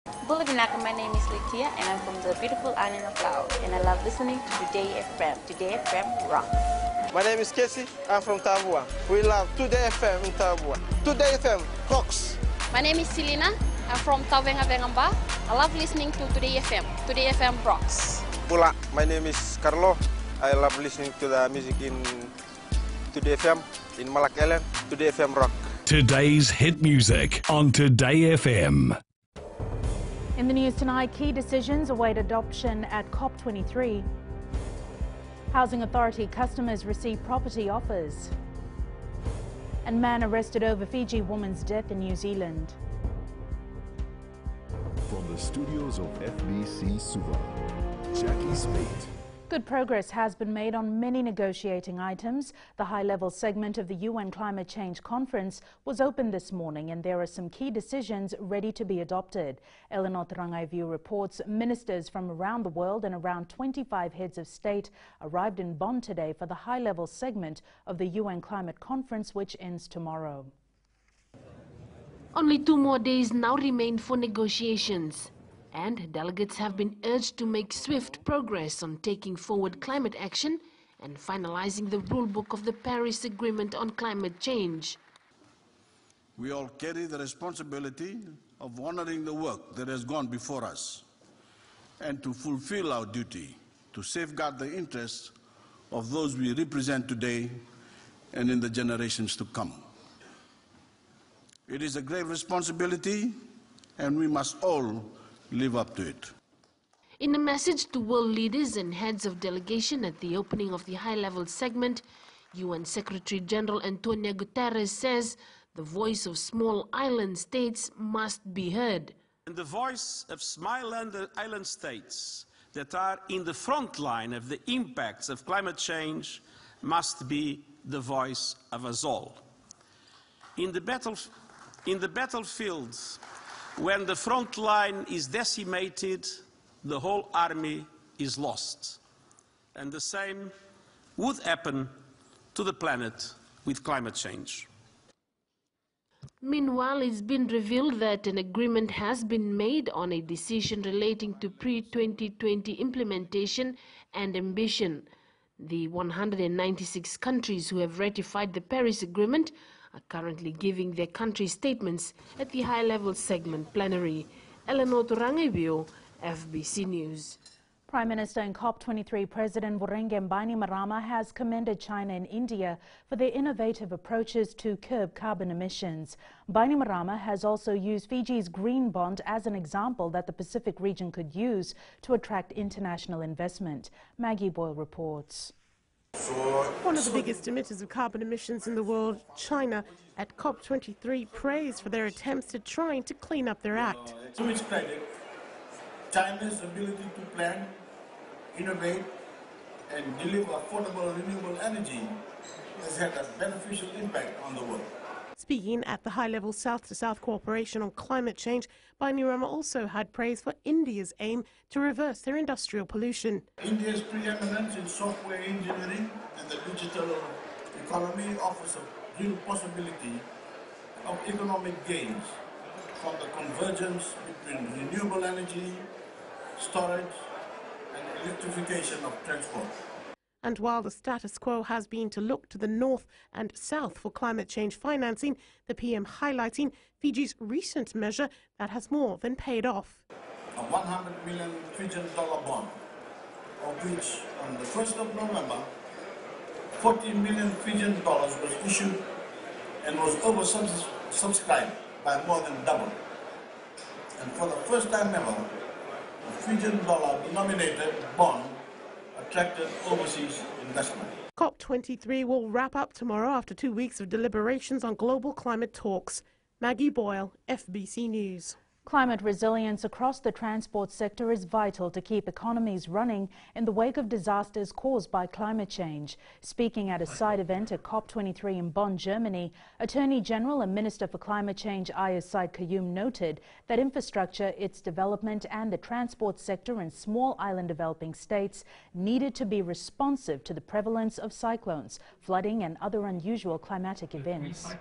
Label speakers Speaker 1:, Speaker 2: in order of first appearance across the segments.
Speaker 1: Bulavinaka, my name is Litia and I'm from the beautiful island of Laos and I love listening to Today FM. Today FM rock.
Speaker 2: My name is Casey, I'm from Tabua. We love Today FM in Tabua. Today FM rocks.
Speaker 3: My name is Selena, I'm from Tavenga Vengamba. I love listening to Today FM. Today FM rocks.
Speaker 2: Pula, my name is Carlo. I love listening to the music in Today FM, in Malak Island. Today FM rock.
Speaker 4: Today's hit music on Today FM.
Speaker 5: In the news tonight, key decisions await adoption at COP23. Housing Authority customers receive property offers. And man arrested over Fiji woman's death in New Zealand.
Speaker 6: From the studios of FBC Suva, Jackie Spate.
Speaker 5: Good progress has been made on many negotiating items. The high-level segment of the UN Climate Change Conference was opened this morning and there are some key decisions ready to be adopted. Eleanor Rangaiviu reports ministers from around the world and around 25 heads of state arrived in Bonn today for the high-level segment of the UN Climate Conference, which ends tomorrow.
Speaker 7: Only 2 more days now remain for negotiations. And delegates have been urged to make swift progress on taking forward climate action and finalizing the rulebook of the Paris Agreement on climate change.
Speaker 8: We all carry the responsibility of honoring the work that has gone before us and to fulfill our duty to safeguard the interests of those we represent today and in the generations to come. It is a grave responsibility and we must all live up to it.
Speaker 7: In a message to world leaders and heads of delegation at the opening of the high-level segment, UN Secretary General Antonio Guterres says the voice of small island states must be heard.
Speaker 9: And the voice of small island states that are in the front line of the impacts of climate change must be the voice of us all. In the battlefield, when the front line is decimated, the whole army is lost. And the same would happen to the planet with climate change.
Speaker 7: Meanwhile, it's been revealed that an agreement has been made on a decision relating to pre-2020 implementation and ambition. The 196 countries who have ratified the Paris Agreement are currently giving their country statements at the high-level segment plenary. Eleanor Rangaiviu, FBC News.
Speaker 5: Prime Minister and COP23 President Vurenge Bainimarama has commended China and India for their innovative approaches to curb carbon emissions. Bainimarama has also used Fiji's green bond as an example that the Pacific region could use to attract international investment. Maggie Boyle reports.
Speaker 10: One of the biggest emitters of carbon emissions in the world, China, at COP23 praised for their attempts at trying to clean up their act.
Speaker 11: To its credit, China's ability to plan, innovate and deliver affordable renewable energy has had a beneficial impact on the world.
Speaker 10: Speaking at the high-level South-to-South cooperation on climate change, Bainimarama also had praise for India's aim to reverse their industrial pollution.
Speaker 11: India's preeminence in software engineering and the digital economy offers a real possibility of economic gains from the convergence between renewable energy, storage and electrification of transport.
Speaker 10: And while the status quo has been to look to the north and south for climate change financing, the PM highlighting Fiji's recent measure that has more than paid off.
Speaker 11: A 100 million Fijian dollar bond, of which on the 1st of November, 40 million Fijian dollars was issued and was oversubscribed by more than double. And for the first time ever, a Fijian dollar denominated bond attracted overseas investment.
Speaker 10: COP23 will wrap up tomorrow after 2 weeks of deliberations on global climate talks. Maggie Boyle, FBC News.
Speaker 5: Climate resilience across the transport sector is vital to keep economies running in the wake of disasters caused by climate change. Speaking at a side event at COP23 in Bonn, Germany, Attorney General and Minister for Climate Change Ayaz Said Qayyum noted that infrastructure, its development and the transport sector in small island developing states needed to be responsive to the prevalence of cyclones, flooding and other unusual climatic events.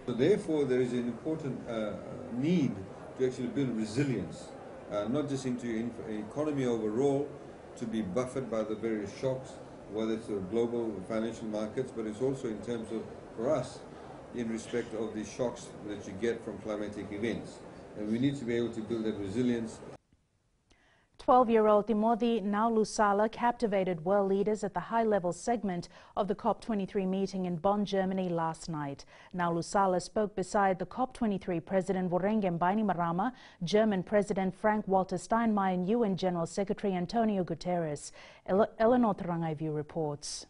Speaker 12: So therefore, there is an important need to actually build resilience, not just into an economy overall, to be buffered by the various shocks, whether it's the global financial markets, but it's also in terms of, for us, in respect of the shocks that you get from climatic events. And we need to be able to build that resilience.
Speaker 5: 12-year-old Timothy Naulusala captivated world leaders at the high-level segment of the COP23 meeting in Bonn, Germany last night. Naulusala spoke beside the COP23 President Vorenghe Bainimarama, German President Frank-Walter Steinmeier and UN General Secretary Antonio Guterres. Eleanor Tarangaivu reports.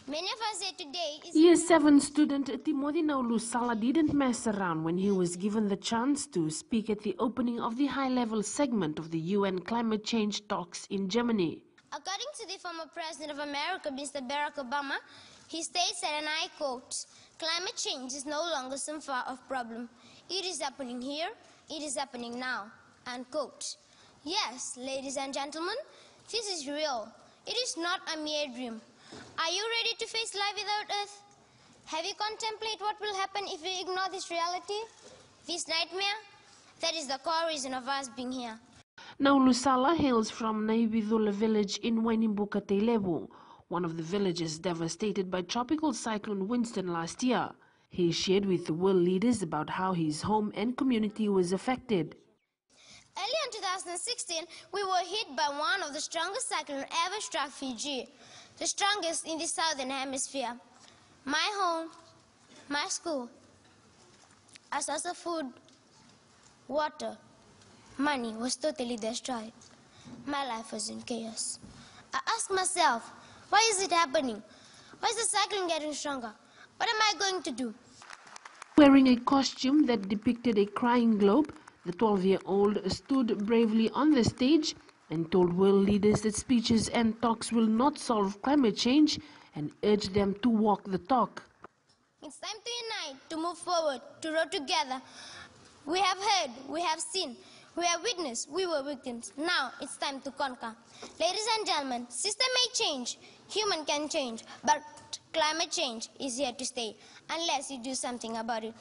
Speaker 13: Many of us here today
Speaker 7: Year 7 student Timothy Naulusala didn't mess around when he was given the chance to speak at the opening of the high-level segment of the UN climate change talks in Germany.
Speaker 13: According to the former President of America, Mr. Barack Obama, he states that, and I quote, "Climate change is no longer some far-off problem. It is happening here, it is happening now," unquote. Yes, ladies and gentlemen, this is real. It is not a mere dream. Are you ready to face life without Earth? Have you contemplated what will happen if we ignore this reality, this nightmare? That is the core reason of us being here.
Speaker 7: Naulusala hails from Naibidula village in Wainimbuka Teilebu, one of the villages devastated by Tropical Cyclone Winston last year. He shared with the world leaders about how his home and community was affected.
Speaker 13: Early in 2016, we were hit by one of the strongest cyclones ever struck Fiji, the strongest in the southern hemisphere. My home, my school, a source of food, water, money was totally destroyed. My life was in chaos. I asked myself, why is it happening? Why is the cyclone getting stronger? What am I going to do?
Speaker 7: Wearing a costume that depicted a crying globe, the 12-year-old stood bravely on the stage and told world leaders that speeches and talks will not solve climate change and urged them to walk the talk.
Speaker 13: It's time to unite, to move forward, to row together. We have heard, we have seen, we have witnessed, we were victims. Now it's time to conquer. Ladies and gentlemen, system may change, human can change, but climate change is here to stay unless you do something about it.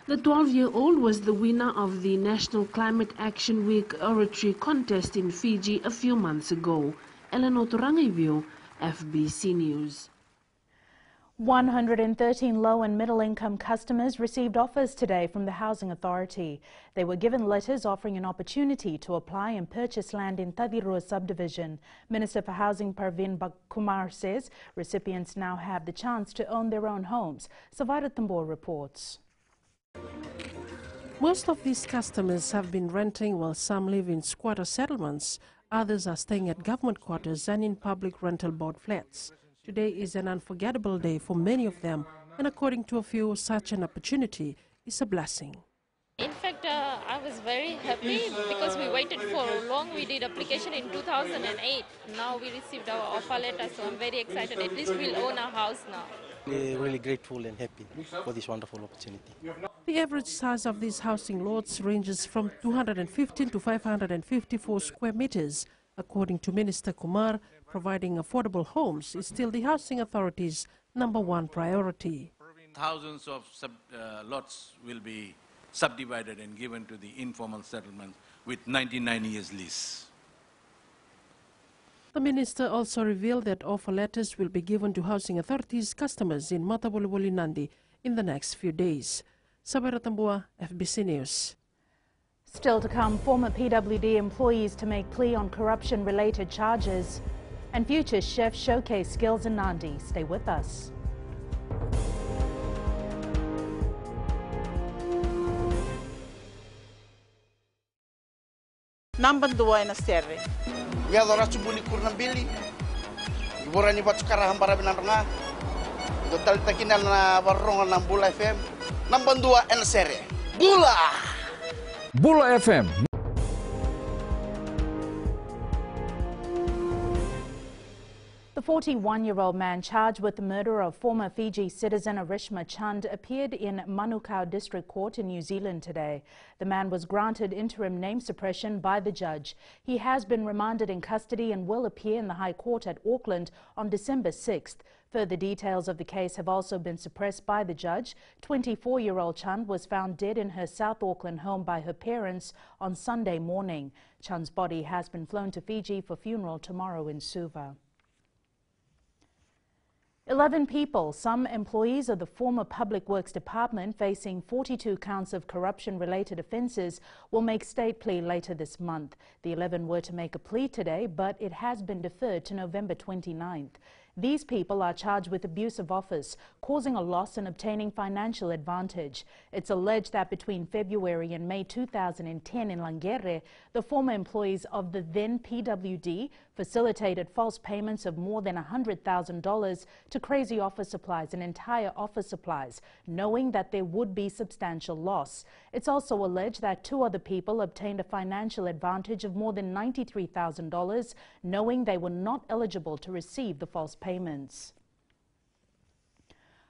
Speaker 7: The 12-year-old was the winner of the National Climate Action Week oratory contest in Fiji a few months ago. Eleanor Tarangaivu, FBC News.
Speaker 5: 113 low and middle-income customers received offers today from the Housing Authority. They were given letters offering an opportunity to apply and purchase land in Tadirua subdivision. Minister for Housing Parveen Kumar says recipients now have the chance to own their own homes. Savara Tambor reports.
Speaker 10: Most of these customers have been renting while some live in squatter settlements. Others are staying at government quarters and in public rental board flats. Today is an unforgettable day for many of them, and according to a few, such an opportunity is a blessing.
Speaker 14: In fact, I was very happy because we waited for long. We did application in 2008. Now we received our offer letter, so I'm very excited. At least we'll own our house now.
Speaker 15: We're really grateful and happy for this wonderful opportunity.
Speaker 10: The average size of these housing lots ranges from 215 to 554 square meters. According to Minister Kumar, providing affordable homes is still the Housing Authority's #1 priority.
Speaker 16: Thousands of lots will be subdivided and given to the informal settlement with 99 years lease.
Speaker 10: The minister also revealed that offer letters will be given to Housing Authority's customers in Matabulibuli Nandi in the next few days. Sabera Tambua, FBC News.
Speaker 5: Still to come, former PWD employees to make plea on corruption-related charges. And future chefs showcase skills in Nandi. Stay with us.
Speaker 17: Number 2 na serre.
Speaker 18: Ya dora subuli kurna bili. Borani bat sekarang hambara binaranga. Total takinal na warung na Bula FM. Number 2 na serre. Bula.
Speaker 19: Bula FM.
Speaker 5: The The 41-year-old man charged with the murder of former Fiji citizen Arishma Chand appeared in Manukau District Court in New Zealand today. The man was granted interim name suppression by the judge. He has been remanded in custody and will appear in the High Court at Auckland on December 6th. Further details of the case have also been suppressed by the judge. 24-year-old Chand was found dead in her South Auckland home by her parents on Sunday morning. Chand's body has been flown to Fiji for funeral tomorrow in Suva. 11 people, some employees of the former Public Works Department facing 42 counts of corruption-related offences, will make state plea later this month. The 11 were to make a plea today, but it has been deferred to November 29th. These people are charged with abuse of office, causing a loss and obtaining financial advantage. It's alleged that between February and May 2010 in Langere, the former employees of the then PWD facilitated false payments of more than $100,000 to Crazy Office Supplies and Entire Office Supplies, knowing that there would be substantial loss. It's also alleged that 2 other people obtained a financial advantage of more than $93,000, knowing they were not eligible to receive the false payments.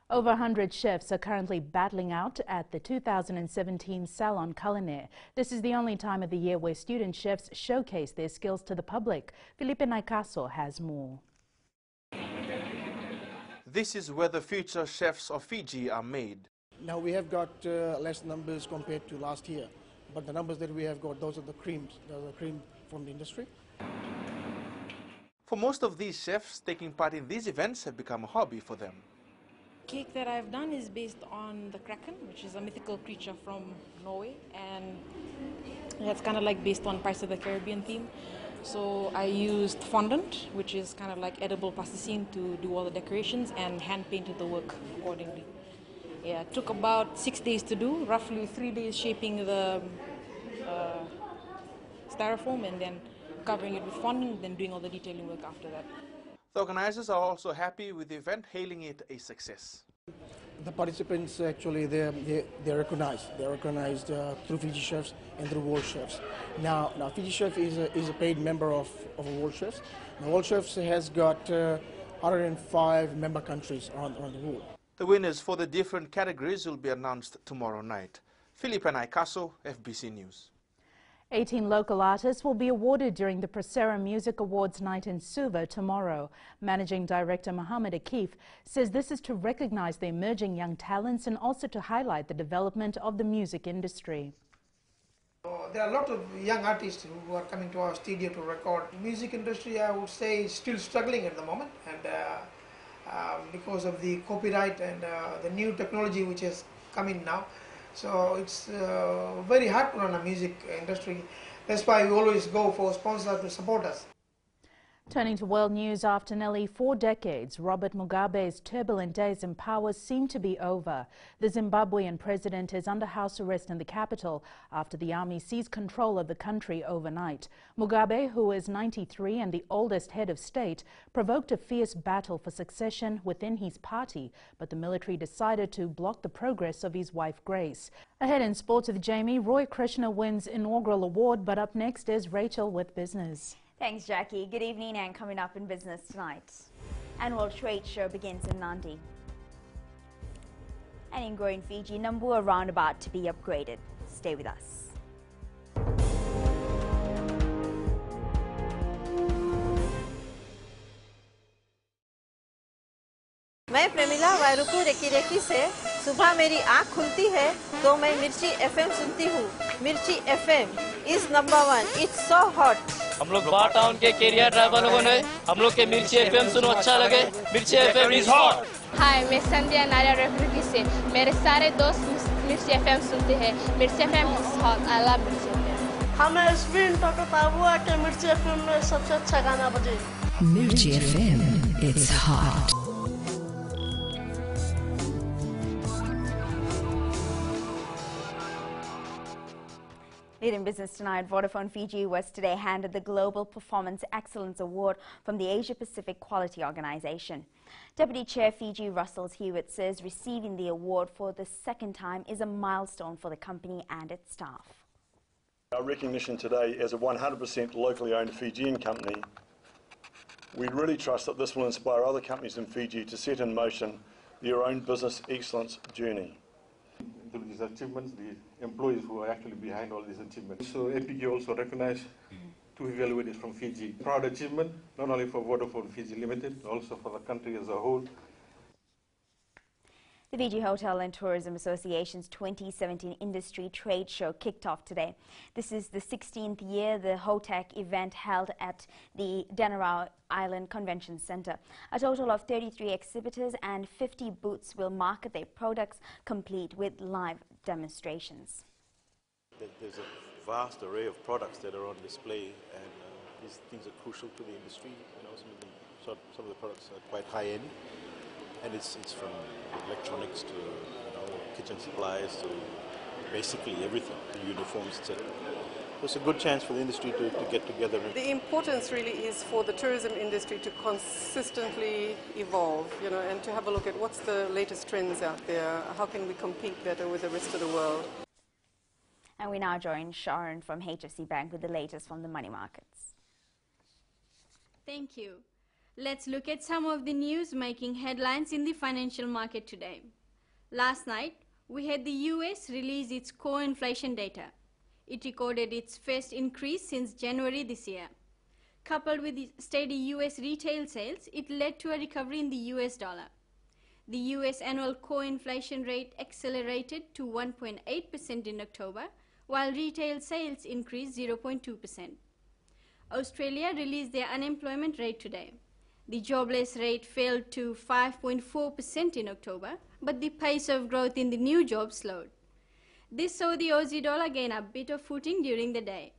Speaker 5: Over 100 chefs are currently battling out at the 2017 Salon Culinaire. This is the only time of the year where student chefs showcase their skills to the public. Felipe Naikaso has more.
Speaker 20: This is where the future chefs of Fiji are made.
Speaker 21: Now we have got less numbers compared to last year, but the numbers that we have got, those are the creams, those are cream from the industry.
Speaker 20: For most of these chefs, taking part in these events have become a hobby for them.
Speaker 22: Cake that I've done is based on the kraken, which is a mythical creature from Norway, and it's kind of like based on Pirates of the Caribbean theme. So I used fondant, which is kind of like edible plasticine, to do all the decorations, and hand painted the work accordingly. Yeah, it took about 6 days to do, roughly 3 days shaping the styrofoam and then covering it with fondant, then doing all the detailing work after that.
Speaker 20: The organizers are also happy with the event, hailing it a success.
Speaker 21: The participants actually, they're recognized. They're recognized through Fiji Chefs and through World Chefs. Now Fiji Chef is a paid member of World Chefs. Now, World Chefs has got 105 member countries around the world.
Speaker 20: The winners for the different categories will be announced tomorrow night. Felipe Naikaso, FBC News.
Speaker 5: 18 local artists will be awarded during the Prosera Music Awards night in Suva tomorrow. Managing Director Mohammed Akif says this is to recognize the emerging young talents and also to highlight the development of the music industry.
Speaker 23: There are a lot of young artists who are coming to our studio to record. The music industry, I would say, is still struggling at the moment, and because of the copyright and the new technology which has come in now. So it's very hard to run a music industry. That's why we always go for sponsors to support us.
Speaker 5: Turning to world news, after nearly 4 decades, Robert Mugabe's turbulent days in power seem to be over. The Zimbabwean president is under house arrest in the capital after the army seized control of the country overnight. Mugabe, who is 93 and the oldest head of state, provoked a fierce battle for succession within his party, but the military decided to block the progress of his wife Grace. Ahead in sports with Jamie, Roy Krishna wins inaugural award, but up next is Rachel with business.
Speaker 24: Thanks, Jackie. Good evening, and coming up in business tonight. Annual trade show begins in Nandi. And in growing Fiji, Nambua roundabout to be upgraded. Stay with us.
Speaker 25: मैं Premila वायरुकू recce recce से सुबह मेरी आँख खुलती है तो मैं मिर्ची एफएम सुनती हूँ। मिर्ची FM is number 1। It's so hot.
Speaker 26: हम लोग बार टाउन के कैरियर ड्राइवर लोगों ने हम लोग के मिर्ची एफएम सुनो अच्छा लगे। मिर्ची एफएम इज हॉट।
Speaker 3: हाय, मैं संध्या नारिया रेफ्रिकी से मेरे सारे दोस्त मिर्ची एफएम सुनते हैं। मिर्ची FM is hot. I love मिर्ची एफएम।
Speaker 27: हमें स्पिन टॉक हुआ कि मिर्ची एफएम में सबसे अच्छा गाना बजे।
Speaker 28: मिर्ची FM it's hot.
Speaker 24: Leading business tonight, Vodafone Fiji was today handed the Global Performance Excellence Award from the Asia Pacific Quality Organization. Deputy Chair Fiji Russell Hewitt says receiving the award for the second time is a milestone for the company and its staff.
Speaker 29: Our recognition today as a 100% locally owned Fijian company
Speaker 1: We really trust that this will inspire other companies in Fiji to set in motion their own business excellence journey.
Speaker 2: Through these achievements, the employees who are actually behind all these achievements. So APG also recognized to evaluate it from Fiji. Proud achievement, not only for Vodafone Fiji Limited, but also for the country as a whole.
Speaker 24: The Fiji Hotel and Tourism Association's 2017 Industry Trade Show kicked off today. This is the 16th year the HOTEC event held at the Denarau Island Convention Center. A total of 33 exhibitors and 50 booths will market their products, complete with live demonstrations.
Speaker 4: There's a vast array of products that are on display, and these things are crucial to the industry. You know, some of the products are quite high-end. And it's from electronics to kitchen supplies to basically everything, to uniforms, etc. So it's a good chance for the industry to get together.
Speaker 6: The importance really is for the tourism industry to consistently evolve, you know, and to have a look at what's the latest trends out there, how can we compete better with the rest of the world.
Speaker 24: And we now join Sharon from HFC Bank with the latest from the money markets.
Speaker 8: Thank you. Let's look at some of the news making headlines in the financial market today. Last night, we had the US release its core inflation data. It recorded its first increase since January this year. Coupled with steady US retail sales, it led to a recovery in the US dollar. The US annual core inflation rate accelerated to 1.8% in October, while retail sales increased 0.2%. Australia released their unemployment rate today. The jobless rate fell to 5.4% in October, but the pace of growth in the new jobs slowed. This saw the Aussie dollar gain a bit of footing during the day.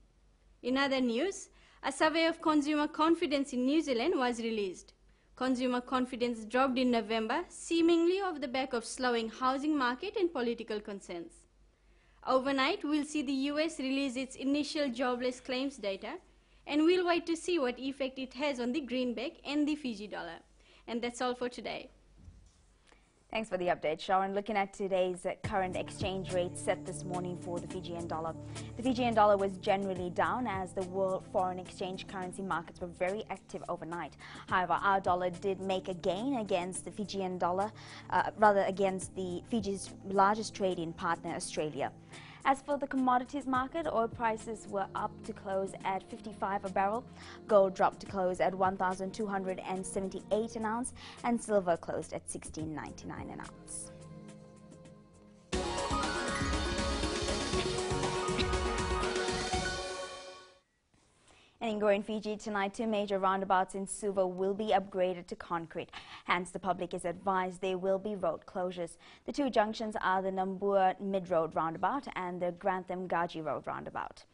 Speaker 8: In other news, a survey of consumer confidence in New Zealand was released. Consumer confidence dropped in November, seemingly off the back of slowing housing market and political concerns. Overnight, we'll see the US release its initial jobless claims data, and we'll wait to see what effect it has on the greenback and the Fiji dollar. And that's all for today.
Speaker 24: Thanks for the update, Sharon. Looking at today's current exchange rate set this morning for the Fijian dollar. The Fijian dollar was generally down as the world foreign exchange currency markets were very active overnight. However, our dollar did make a gain against the Fijian dollar, against the Fiji's largest trading partner, Australia. As for the commodities market, oil prices were up to close at $55 a barrel, gold dropped to close at $1,278 an ounce, and silver closed at $16.99 an ounce. And in Growing Fiji tonight, 2 major roundabouts in Suva will be upgraded to concrete. Hence, the public is advised there will be road closures. The 2 junctions are the Nambua Mid-Road Roundabout and the Grantham Gaji Road Roundabout.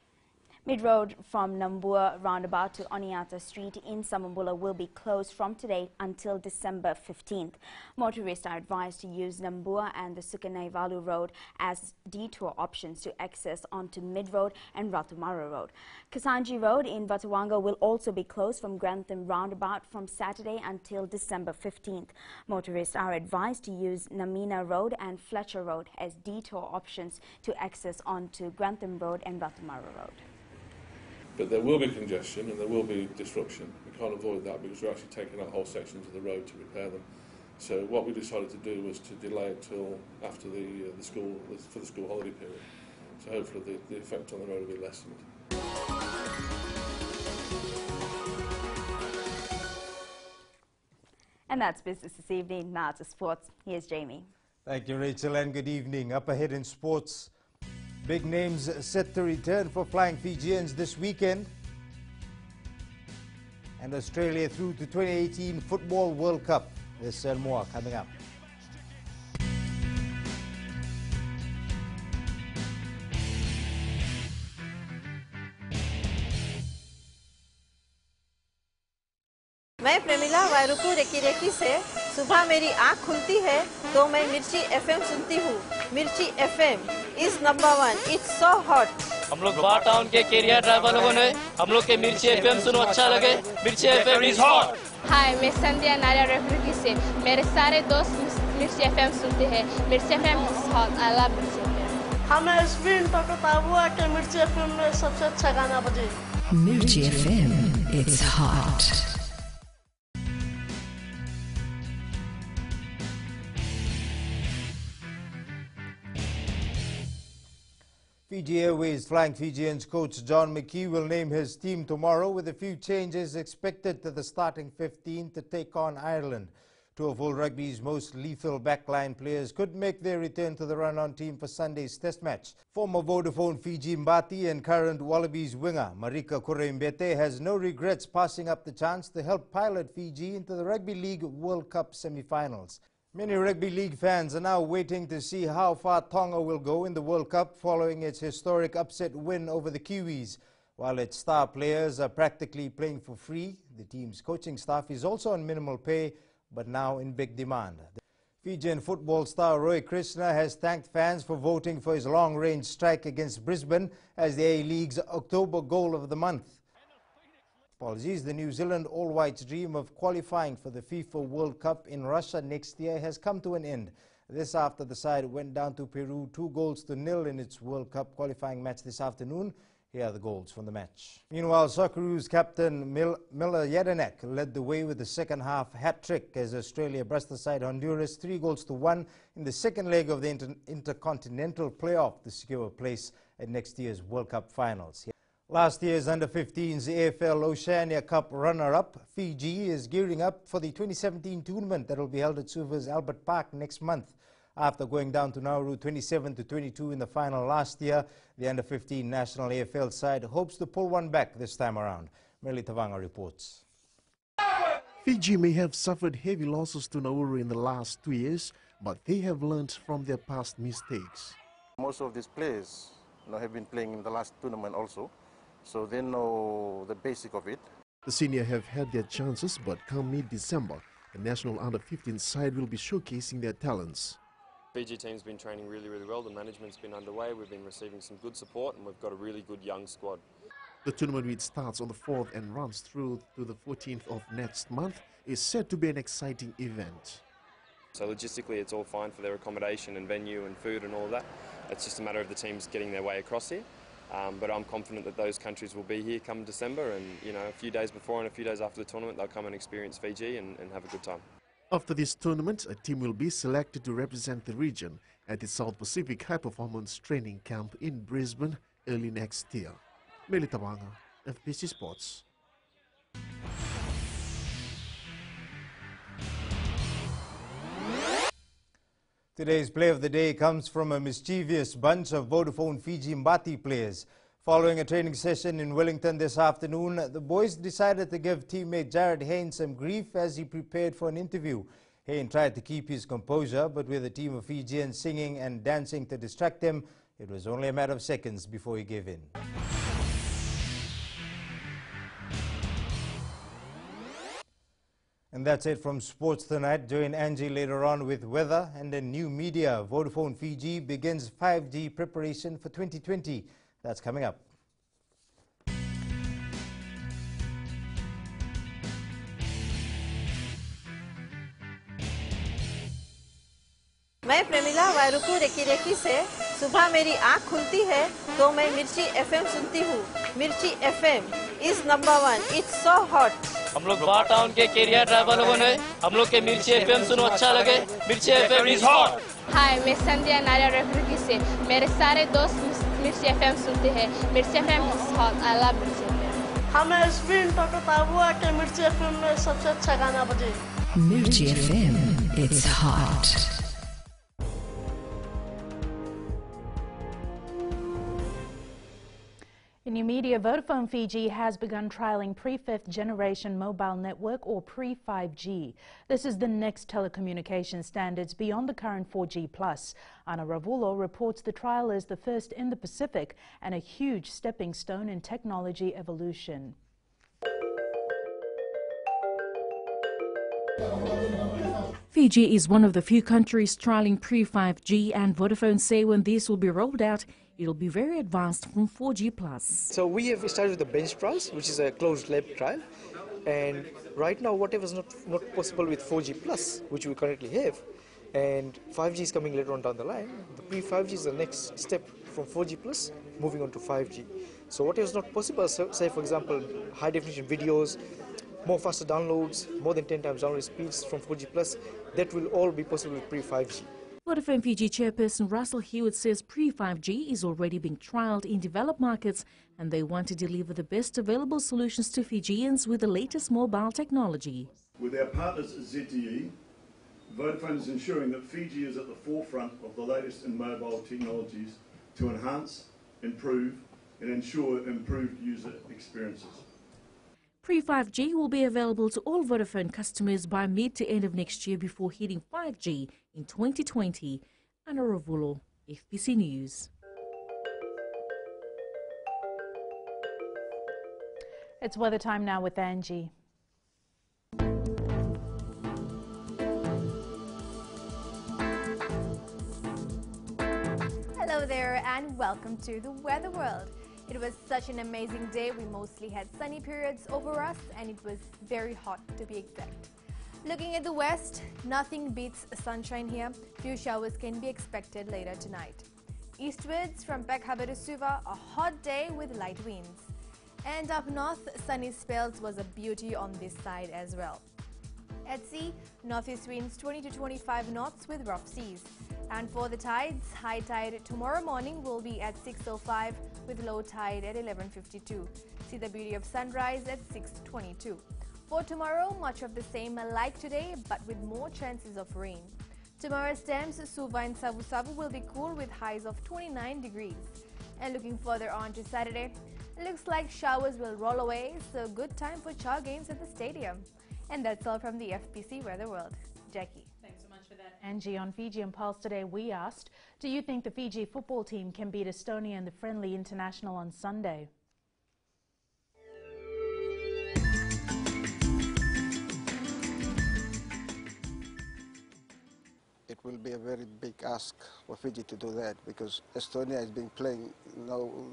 Speaker 24: Mid-Road from Nambua Roundabout to Oniata Street in Samambula will be closed from today until December 15th. Motorists are advised to use Nambua and the Sukanaivalu Road as detour options to access onto Mid-Road and Ratumara Road. Kasanji Road in Vatuanga will also be closed from Grantham Roundabout from Saturday until December 15th. Motorists are advised to use Namina Road and Fletcher Road as detour options to access onto Grantham Road and Ratumara Road.
Speaker 9: But there will be congestion and there will be disruption. We can't avoid that because we're actually taking out whole sections of the road to repair them. So what we decided to do was to delay it till after the school holiday period. So hopefully the effect on the road will be lessened.
Speaker 24: And that's business this evening. Now to sports. Here's Jamie.
Speaker 11: Thank you, Rachel, and good evening. Up ahead in sports, big names set to return for Flying Fijians this weekend. And Australia through to 2018 Football World Cup. There's more coming up.
Speaker 25: मैं Premila वायरुकू recce recce से सुबह मेरी आँख खुलती है तो मैं मिर्ची एफएम सुनती हूँ। मिर्ची FM is number 1। It's so hot.
Speaker 26: हम लोग बार टाउन के कैरियर ड्राइवर लोगों ने हम लोग के मिर्ची एफएम सुनो अच्छा लगे। मिर्ची एफएम इज हॉट।
Speaker 3: हाय, मैं संध्या नारियल रेफ्रिकी से। मेरे सारे दोस्त मिर्ची एफएम सुनते हैं। मिर्ची FM is hot. I love मिर्ची एफएम।
Speaker 27: हमें स्पिन तो ताबुआ के मिर्ची एफएम में सबसे अच्छा गाना बजे।
Speaker 28: Mirchi FM, it's hot.
Speaker 11: Fiji Airways Flying Fijians coach John McKee will name his team tomorrow, with a few changes expected to the starting 15 to take on Ireland. Two of all rugby's most lethal backline players could make their return to the run-on team for Sunday's test match. Former Vodafone Fiji Mbati and current Wallabies winger Marika Kurembete has no regrets passing up the chance to help pilot Fiji into the Rugby League World Cup semi-finals. Many rugby league fans are now waiting to see how far Tonga will go in the World Cup following its historic upset win over the Kiwis. While its star players are practically playing for free, the team's coaching staff is also on minimal pay, but now in big demand. Fijian football star Roy Krishna has thanked fans for voting for his long-range strike against Brisbane as the A-League's October goal of the month. The New Zealand All-Whites' dream of qualifying for the FIFA World Cup in Russia next year has come to an end. This after the side went down to Peru 2-0 in its World Cup qualifying match this afternoon. Here are the goals from the match. Meanwhile, Socceroos captain Miller Jedinak led the way with the second half hat-trick as Australia brushed aside Honduras 3-1 in the second leg of the Intercontinental Playoff to secure a place at next year's World Cup finals. Last year's Under-15s AFL Oceania Cup runner-up, Fiji, is gearing up for the 2017 tournament that will be held at Suva's Albert Park next month. After going down to Nauru 27-22 in the final last year, the Under-15 national AFL side hopes to pull one back this time around. Meli Tavanga reports.
Speaker 7: Fiji may have suffered heavy losses to Nauru in the last 2 years, but they have learned from their past mistakes.
Speaker 2: Most of these players have been playing in the last tournament also, so they know the basic of it.
Speaker 7: The senior have had their chances, but come mid-December, the national Under-15 side will be showcasing their talents.
Speaker 10: Fiji team's been training really well. The management's been underway. We've been receiving some good support, and we've got a really good young squad.
Speaker 7: The tournament, which starts on the 4th and runs through to the 14th of next month, is said to be an exciting event.
Speaker 10: So logistically, it's all fine for their accommodation and venue and food and all of that. It's just a matter of the teams getting their way across here. But I'm confident that those countries will be here come December, and a few days before and a few days after the tournament, they'll come and experience Fiji and have a good time.
Speaker 7: After this tournament, a team will be selected to represent the region at the South Pacific High Performance Training Camp in Brisbane early next year. Meli Tavanga, FBC Sports.
Speaker 11: Today's play of the day comes from a mischievous bunch of Vodafone Fiji Mbati players. Following a training session in Wellington this afternoon, the boys decided to give teammate Jared Hayne some grief as he prepared for an interview. Hayne tried to keep his composure, but with a team of Fijians singing and dancing to distract him, it was only a matter of seconds before he gave in. And that's it from sports tonight. Join Angie later on with weather and then new media. Vodafone Fiji begins 5G preparation for 2020. That's coming up.
Speaker 25: मैं Premila वायरुकू recce से सुबह मेरी आँख खुलती है तो मैं मिर्ची एफएम सुनती हूँ. मिर्ची FM is number 1. It's so hot.
Speaker 26: हम लोग बार टाउन के कैरियर ड्राइवर लोगों ने हम लोग के मिर्ची एफएम सुनो अच्छा लगे. मिर्ची एफएम is hot.
Speaker 3: हाय, मैं संध्या नारिया रेफ्रिकी से. मेरे सारे दोस्त मिर्ची एफएम सुनते हैं. मिर्ची FM is hot. I love मिर्ची एफएम.
Speaker 27: हमें स्पिन टोटो हुआ कि मिर्ची एफएम में सबसे अच्छा गाना बजे.
Speaker 28: Mirchi FM, it's hot.
Speaker 5: In new media, Vodafone Fiji has begun trialling pre-5th generation mobile network, or pre-5G. This is the next telecommunication standards beyond the current 4G+. Ana Ravulo reports the trial is the first in the Pacific and a huge stepping stone in technology evolution.
Speaker 12: Fiji is one of the few countries trialling pre-5G, and Vodafone say when this will be rolled out, it'll be very advanced from 4G+.
Speaker 13: So we have started with the bench trials, which is a closed lab trial. And right now, whatever is not possible with 4G+, which we currently have, and 5G is coming later on down the line, the pre-5G is the next step from 4G+, moving on to 5G. So whatever is not possible, so say for example, high-definition videos, more faster downloads, more than 10 times download speeds from 4G+, that will all be possible with pre-5G.
Speaker 12: Vodafone Fiji chairperson Russell Hewitt says pre-5G is already being trialled in developed markets and they want to deliver the best available solutions to Fijians with the latest mobile technology.
Speaker 1: With our partners at ZTE, Vodafone is ensuring that Fiji is at the forefront of the latest in mobile technologies to enhance, improve and ensure improved user experiences.
Speaker 12: Pre-5G will be available to all Vodafone customers by mid to end of next year before hitting 5G in 2020. Anna Ravulo, FBC News.
Speaker 5: It's weather time now with Angie.
Speaker 14: Hello there and welcome to the Weather World. It was such an amazing day. We mostly had sunny periods over us and it was very hot to be exact. Looking at the west, nothing beats sunshine here. Few showers can be expected later tonight. Eastwards from Pekhaba to Suva, a hot day with light winds. And up north, sunny spells was a beauty on this side as well. At sea, northeast winds 20 to 25 knots with rough seas. And for the tides, high tide tomorrow morning will be at 6:05 with low tide at 11:52. See the beauty of sunrise at 6:22. For tomorrow, much of the same like today, but with more chances of rain. Tomorrow's temps, Suva and Savu Savu will be cool with highs of 29 degrees. And looking further on to Saturday, it looks like showers will roll away, so good time for chow games at the stadium. And that's all from the FBC Weather World. Jackie.
Speaker 5: Thanks so much for that, Angie. On Fiji and Pulse today, we asked, do you think the Fiji football team can beat Estonia in the friendly international on Sunday?
Speaker 15: It will be a very big ask for Fiji to do that because Estonia has been playing,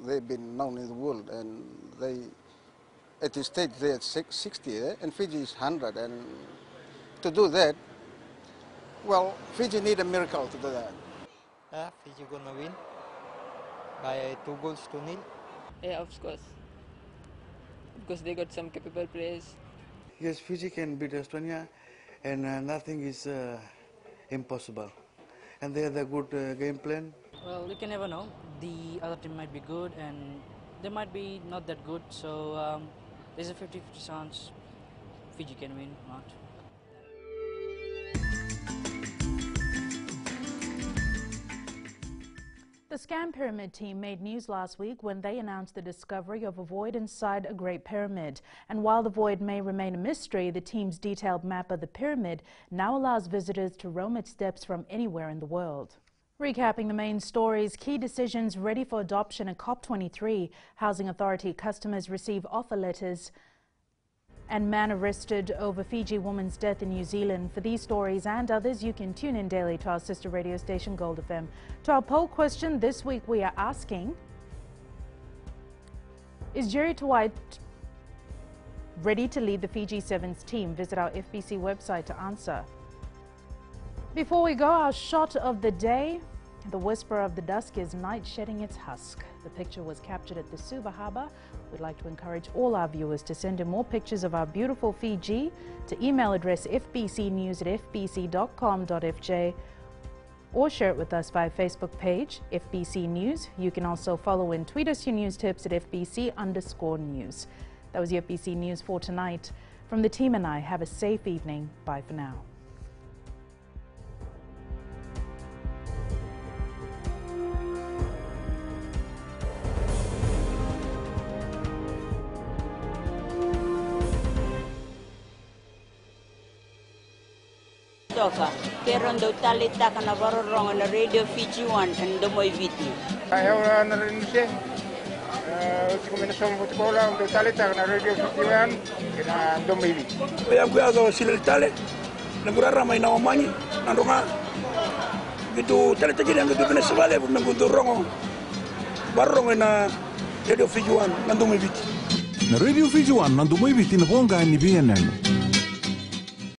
Speaker 15: they've been known in the world and they, at this stage they're at 60 and Fiji is 100, and to do that, well, Fiji need a miracle to do that.
Speaker 16: Fiji gonna win by 2-0.
Speaker 17: Yeah, of course, because they got some capable players.
Speaker 18: Yes, Fiji can beat Estonia and nothing is impossible. And they have a good game plan.
Speaker 19: Well, you can never know. The other team might be good and they might be not that good. So there's a 50-50 chance Fiji can win or not.
Speaker 5: The Scam Pyramid team made news last week when they announced the discovery of a void inside a Great Pyramid. And while the void may remain a mystery, the team's detailed map of the pyramid now allows visitors to roam its steps from anywhere in the world. Recapping the main stories, key decisions ready for adoption at COP23. Housing Authority customers receive offer letters. And man arrested over Fiji woman's death in New Zealand. For these stories and others, you can tune in daily to our sister radio station Gold FM. To our poll question this week, we are asking, is Jerry Dwight ready to lead the Fiji Sevens team? Visit our FBC website to answer. Before we go, our shot of the day. The whisper of the dusk is night shedding its husk. The picture was captured at the Suva Harbour. We'd like to encourage all our viewers to send in more pictures of our beautiful Fiji to email address fbcnews@fbc.com.fj or share it with us via Facebook page, FBC News. You can also follow and tweet us your news tips at FBC_news. That was your FBC News for tonight. From the team and I, have a safe evening. Bye for now.
Speaker 21: Pero ndo talita kana barorong na Radio Fiji 1 and Domoy Viti.
Speaker 22: Ayaw na rin siya. Si kombinasyon mo tikola ndo talita kana Radio Fiji 1 kina Domoy Viti.
Speaker 29: Kaya kuyaga sila tale na gurara may nawamanyi na ronga. Gitu talita gila ng gitu Venezuela na gudorongo. Barong na Radio Fiji 1 na Domoy Viti.
Speaker 30: Na Radio Fiji 1 na Domoy Viti na ponga ni BNN.